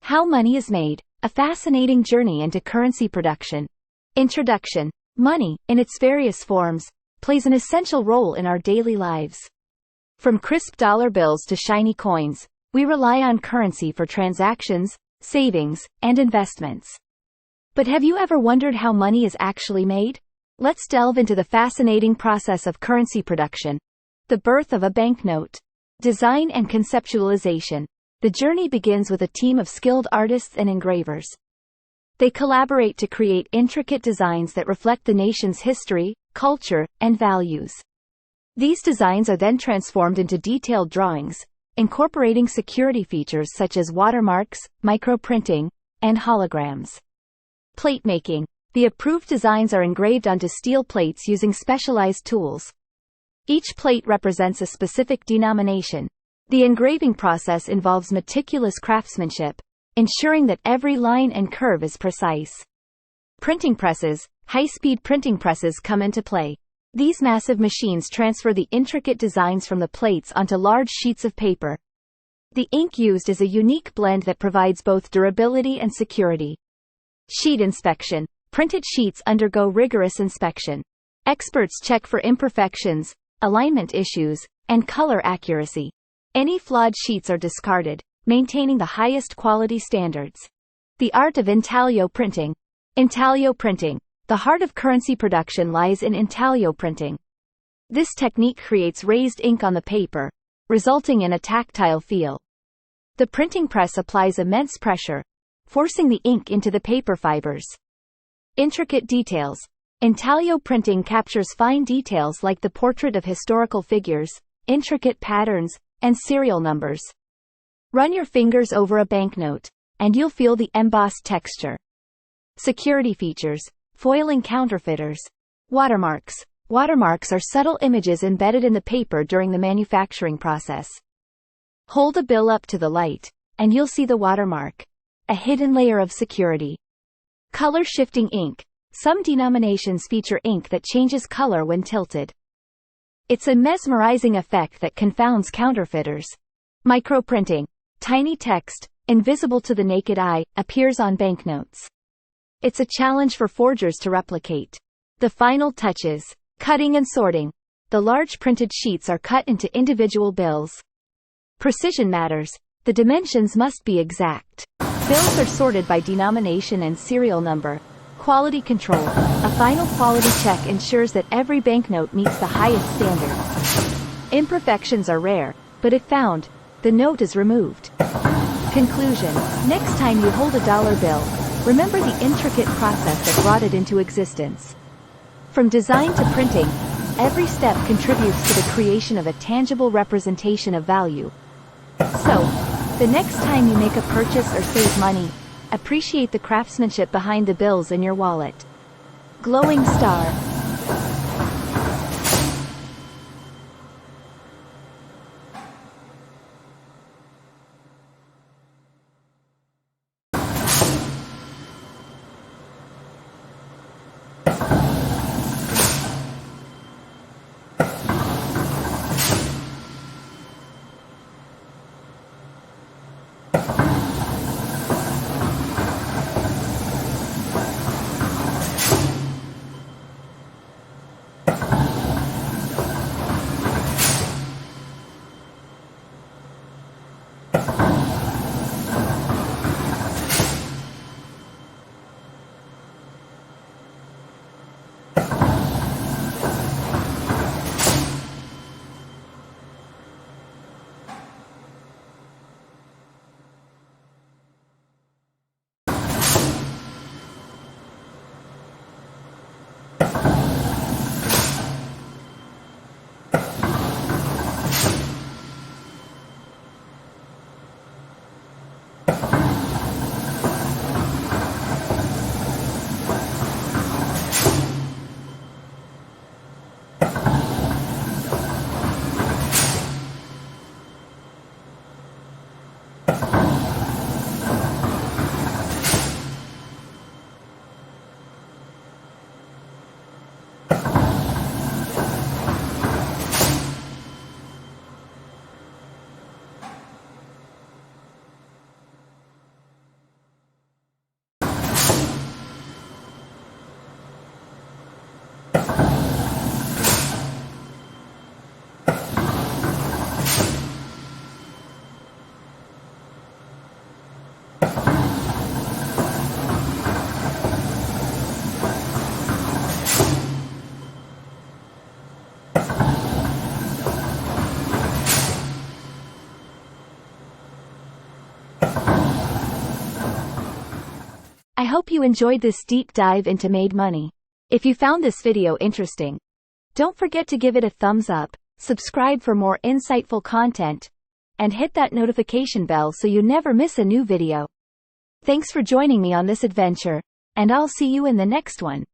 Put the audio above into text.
How money is made, a fascinating journey into currency production. Introduction. Money, in its various forms, plays an essential role in our daily lives. From crisp dollar bills to shiny coins, we rely on currency for transactions, savings, and investments. But have you ever wondered how money is actually made? Let's delve into the fascinating process of currency production. The birth of a banknote. Design and conceptualization. The journey begins with a team of skilled artists and engravers. They collaborate to create intricate designs that reflect the nation's history, culture, and values. These designs are then transformed into detailed drawings, incorporating security features such as watermarks, microprinting, and holograms. Plate making. The approved designs are engraved onto steel plates using specialized tools. Each plate represents a specific denomination. The engraving process involves meticulous craftsmanship, ensuring that every line and curve is precise. Printing presses. High-speed printing presses come into play. These massive machines transfer the intricate designs from the plates onto large sheets of paper. The ink used is a unique blend that provides both durability and security. Sheet inspection. Printed sheets undergo rigorous inspection. Experts check for imperfections, alignment issues, and color accuracy. Any flawed sheets are discarded, maintaining the highest quality standards. The art of intaglio printing. Intaglio printing. The heart of currency production lies in intaglio printing. This technique creates raised ink on the paper, resulting in a tactile feel. The printing press applies immense pressure, forcing the ink into the paper fibers. Intricate details. Intaglio printing captures fine details like the portrait of historical figures, intricate patterns, and serial numbers. Run your fingers over a banknote, and you'll feel the embossed texture. Security features. Foiling counterfeiters. Watermarks. Watermarks are subtle images embedded in the paper during the manufacturing process. Hold a bill up to the light, and you'll see the watermark, a hidden layer of security. Color-shifting ink. Some denominations feature ink that changes color when tilted. It's a mesmerizing effect that confounds counterfeiters. Microprinting. Tiny text, invisible to the naked eye, appears on banknotes. It's a challenge for forgers to replicate. The final touches. Cutting and sorting. The large printed sheets are cut into individual bills. Precision matters. The dimensions must be exact. Bills are sorted by denomination and serial number. Quality control. A final quality check ensures that every banknote meets the highest standard. Imperfections are rare, but if found, the note is removed. Conclusion. Next time you hold a dollar bill, remember the intricate process that brought it into existence. From design to printing, every step contributes to the creation of a tangible representation of value. So, the next time you make a purchase or save money, appreciate the craftsmanship behind the bills in your wallet. Glowing star. I hope you enjoyed this deep dive into made money. If you found this video interesting, don't forget to give it a thumbs up, subscribe for more insightful content, and hit that notification bell so you never miss a new video. Thanks for joining me on this adventure, and I'll see you in the next one.